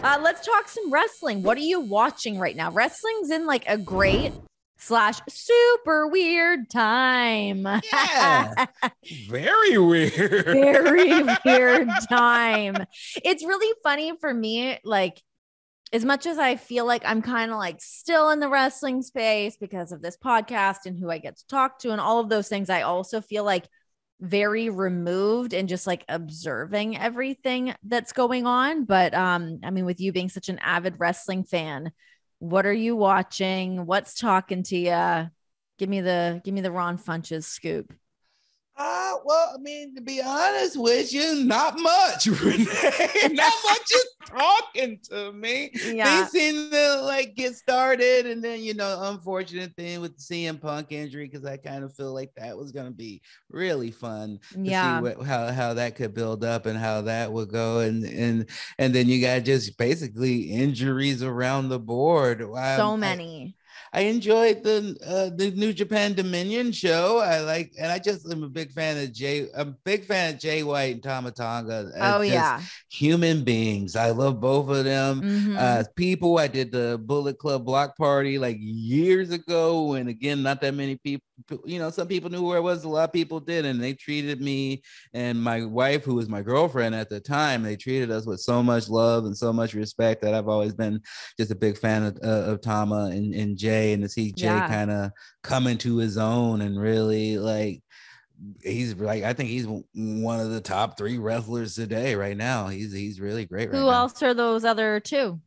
Let's talk some wrestling. What are you watching right now? Wrestling's in like a great / super weird time. Yeah. Very weird. Very weird time. It's really funny for me. Like, as much as I feel like I'm kind of like still in the wrestling space because of this podcast and who I get to talk to and all of those things, I also feel like very removed and just like observing everything that's going on. But I mean, with you being such an avid wrestling fan, what are you watching? What's talking to you? Give me the Ron Funches scoop. Well, I mean, to be honest with you, not much, Renee. Not much is talking to me. Yeah. They seem to like get started, and then unfortunate thing with the CM Punk injury, because I kind of feel like that was gonna be really fun to see how that could build up and how that would go, and then you got just basically injuries around the board. So many. I enjoyed the New Japan Dominion show. I'm a big fan of Jay White and Tama Tonga. Yeah. Human beings. I love both of them. Mm-hmm. People, I did the Bullet Club block party like years ago, and again, not that many people, some people knew where it was, a lot of people did, and they treated me and my wife, who was my girlfriend at the time, they treated us with so much love and so much respect that I've always been just a big fan of Tama and Jay. And to see Jay kind of come into his own and really like, I think he's one of the top 3 wrestlers today right now. He's really great. Who else are those other 2?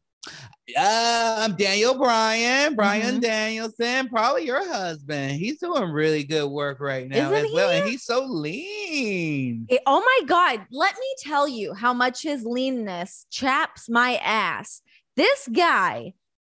I'm Daniel Bryan Danielson, probably your husband. He's doing really good work right now. Isn't as well, and he's so lean. Oh my God, let me tell you how much his leanness chaps my ass. This guy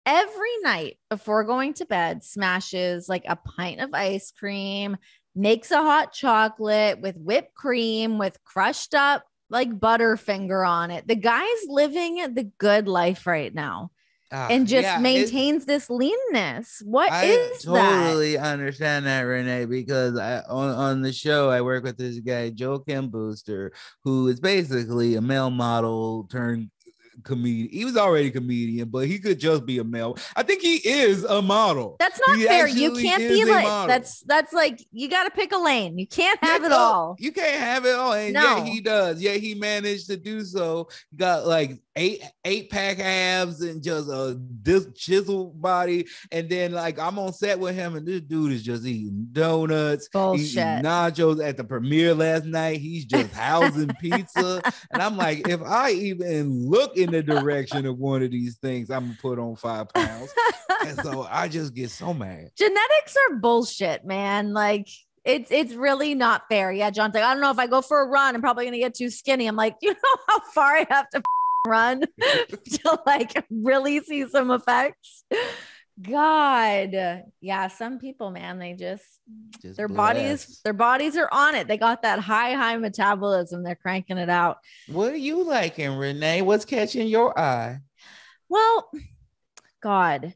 every night before going to bed smashes like a pint of ice cream, makes a hot chocolate with whipped cream with crushed up like Butterfinger on it. The guy's living the good life right now. And just maintains this leanness. I totally understand that, Renee, because on the show I work with this guy Joe Kim Booster, who is basically a male model turned comedian. He was already a comedian, but he could just be a male. I think he is a model. That's not fair. You can't be like that's like, you got to pick a lane. You can't have it all. You can't have it all. And yet he does. Yeah, he managed to do so. Got like eight pack abs and just this chiseled body. And then like I'm on set with him, and this dude is just eating donuts, eating nachos at the premiere last night. He's just housing pizza. And I'm like, if I even look in the direction of one of these things, I'm gonna put on 5 pounds. And so I just get so mad. Genetics are bullshit, man. Like it's really not fair. Yeah, John's like, I don't know, if I go for a run, I'm probably gonna get too skinny. I'm like, you know how far I have to run to like really see some effects? God. Yeah, some people, man, they just their bodies are on it. They got that high metabolism. They're cranking it out. What are you liking, Renee? What's catching your eye? Well, God,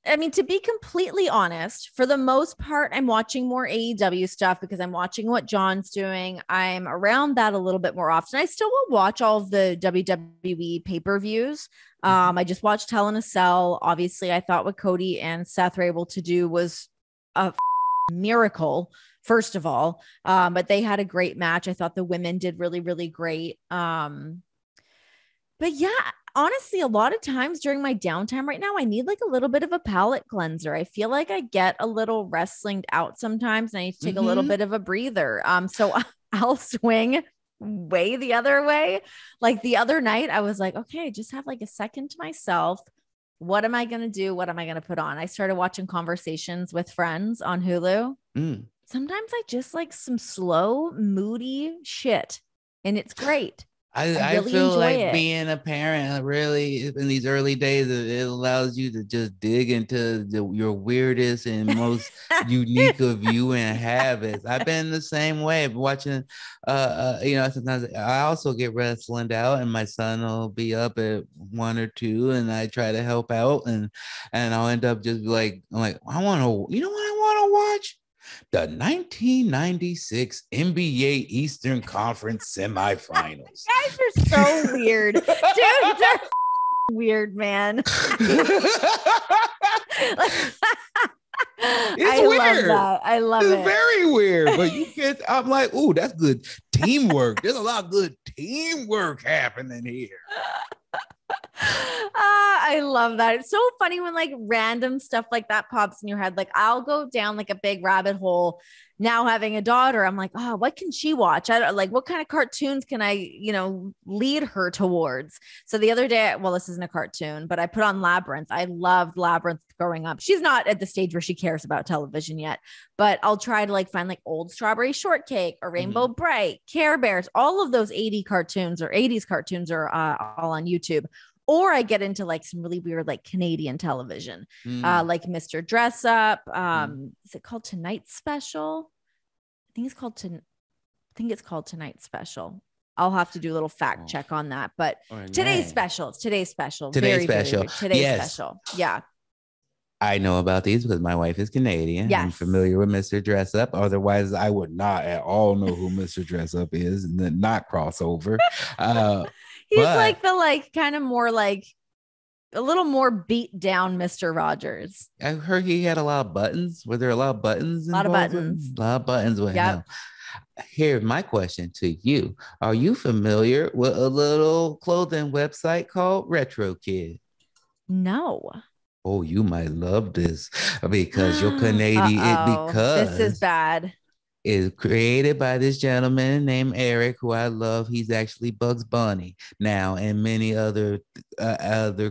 I mean, to be completely honest, for the most part, I'm watching more AEW stuff because I'm watching what Jon's doing. I'm around that a little bit more often. I still will watch all of the WWE pay-per-views. I just watched Hell in a Cell. Obviously, I thought what Cody and Seth were able to do was a miracle, first of all. But they had a great match. I thought the women did really, really great. But yeah, honestly, a lot of times during my downtime right now, I need like a little bit of a palate cleanser. I feel like I get a little wrestlinged out sometimes, and I need to take a little bit of a breather. So I'll swing way the other way. Like the other night, I was like, okay, just have like a second to myself. What am I going to do? What am I going to put on? I started watching Conversations with Friends on Hulu. Sometimes I just like some slow, moody shit, and it's great. I really feel like being a parent, really, in these early days, it allows you to just dig into your weirdest and most unique of viewing habits. I've been the same way. Watching, sometimes I also get wrestling out, and my son will be up at 1 or 2, and I try to help out, and I'll end up just like, I'm like, I want to, you know what I want to watch? The 1996 NBA Eastern Conference semifinals. Guys are so weird. Dude, they're weird, man. It's weird. Love that. I love it's it. Very weird. But you get, I'm like, ooh, that's good teamwork. There's a lot of good teamwork happening here. I love that. It's so funny when like random stuff like that pops in your head. Like I'll go down like a big rabbit hole. Now having a daughter, I'm like, oh, what can she watch? I don't like what kind of cartoons can I, lead her towards. So the other day, well, this isn't a cartoon, but I put on Labyrinth. I loved Labyrinth growing up. She's not at the stage where she cares about television yet, but I'll try to like find like old Strawberry Shortcake or Rainbow Bright, Care Bears, all of those 80s cartoons are all on YouTube. Or I get into like some really weird, like Canadian television, like Mr. Dress Up. Is it called Tonight's Special? I think it's called Tonight's Special. I'll have to do a little fact check on that. But today's special. It's today's special. Today's special. Today's special. Yeah. I know about these because my wife is Canadian. Yes. I'm familiar with Mr. Dress Up. Otherwise, I would not at all know who Mr. Dress Up is and then not crossover. He's like the kind of more like a little more beat down Mr. Rogers. I heard he had a lot of buttons. Were there a lot of buttons? A lot of buttons. A lot of buttons with him. Here's my question to you. Are you familiar with a little clothing website called Retro Kid? No. Oh, you might love this because you're Canadian. Because this is bad. Is created by this gentleman named Eric, who I love. He's actually Bugs Bunny now, and many other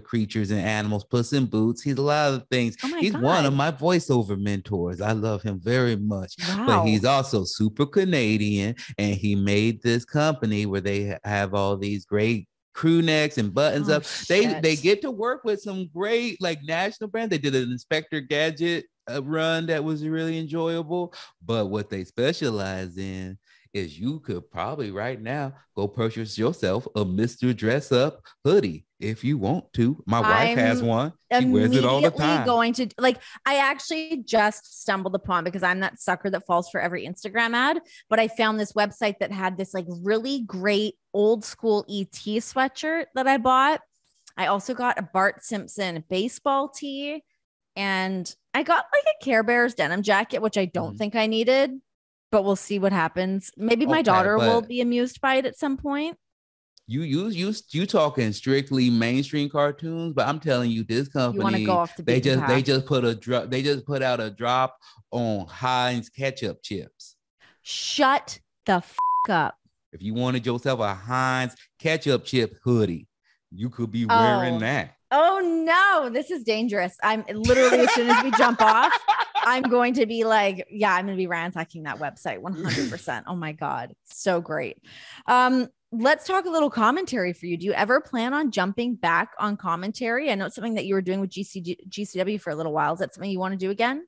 creatures and animals. Puss in Boots. He's a lot of things. He's God. One of my voiceover mentors. I love him very much. Wow. But he's also super Canadian, and he made this company where they have all these great crew necks and buttons up. They get to work with some great like national brand. They did an Inspector Gadget run that was really enjoyable, but what they specialize in is you could probably right now go purchase yourself a Mr. Dress Up hoodie if you want to. My wife has one. She wears it all the time. Going to I actually just stumbled upon, because I'm that sucker that falls for every Instagram ad, but I found this website that had this like really great old school ET sweatshirt that I bought. I also got a Bart Simpson baseball tee, and I got like a Care Bears denim jacket, which I don't think I needed, but we'll see what happens. Maybe my daughter will be amused by it at some point. You talking strictly mainstream cartoons, but I'm telling you, this company, you want to go off the they just put out a drop on Heinz ketchup chips. Shut the up. If you wanted yourself a Heinz ketchup chip hoodie, you could be wearing that. Oh no, this is dangerous. I'm literally, as soon as we jump off, I'm going to be like, I'm going to be ransacking that website 100%. Oh my God. So great. Let's talk a little commentary for you. Do you ever plan on jumping back on commentary? I know it's something that you were doing with GCW for a little while. Is that something you want to do again?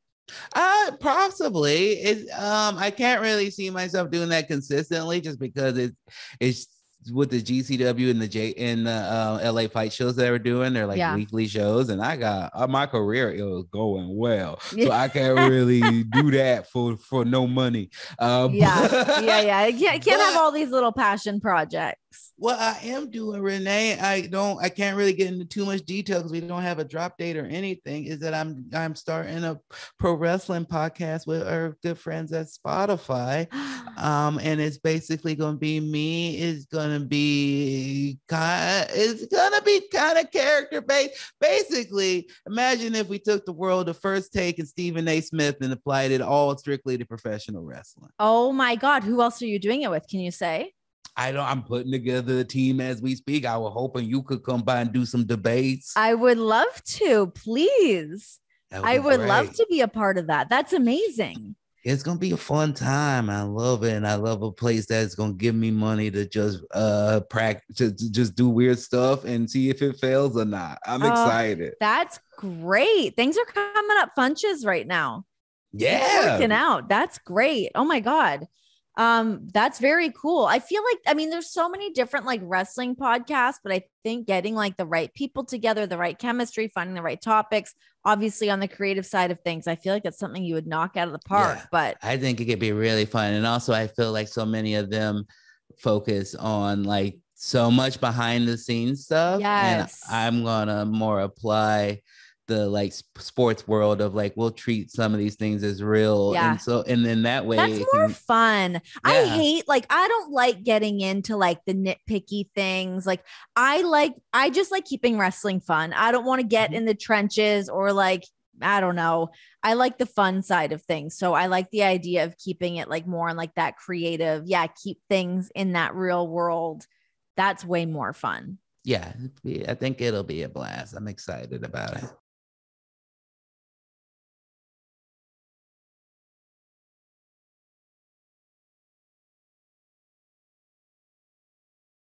Possibly. I can't really see myself doing that consistently just because it's with the GCW and the LA fight shows that we're doing. They're like weekly shows, and I got my career is going well, so I can't really do that for no money. You can't have all these little passion projects. What I am doing, Renee, I can't really get into too much detail because we don't have a drop date or anything, is that I'm starting a pro wrestling podcast with our good friends at Spotify. And it's basically going to be me. It's going to be kind of character based. Basically, imagine if we took the world of First Take and Stephen A. Smith and applied it all strictly to professional wrestling. Oh my God. Who else are you doing it with? Can you say? I'm putting together a team as we speak. I was hoping you could come by and do some debates. I would love to, please. I would love to be a part of that. That's amazing. It's going to be a fun time. I love it. And I love a place that's going to give me money to just practice, to just do weird stuff and see if it fails or not. I'm excited. That's great. Things are coming up Funches right now. Yeah. It's working out. That's great. Oh my God. That's very cool. I feel like, I mean, there's so many different like wrestling podcasts, but I think getting like the right people together, the right chemistry, finding the right topics, obviously on the creative side of things, I feel like it's something you would knock out of the park. Yeah, But I think it could be really fun. And also, I feel like so many of them focus on like so much behind the scenes stuff. And yes. I'm gonna more apply the like sports world of like we'll treat some of these things as real. Yeah. And then that way That's it more can, fun. I yeah. hate like I don't like getting into like the nitpicky things. Like I just like keeping wrestling fun. I don't want to get Mhm. in the trenches or like I don't know. I like the fun side of things. So I like the idea of keeping it like more on like that creative, yeah, keep things in that real world. That's way more fun. Yeah, I think it'll be a blast. I'm excited about it.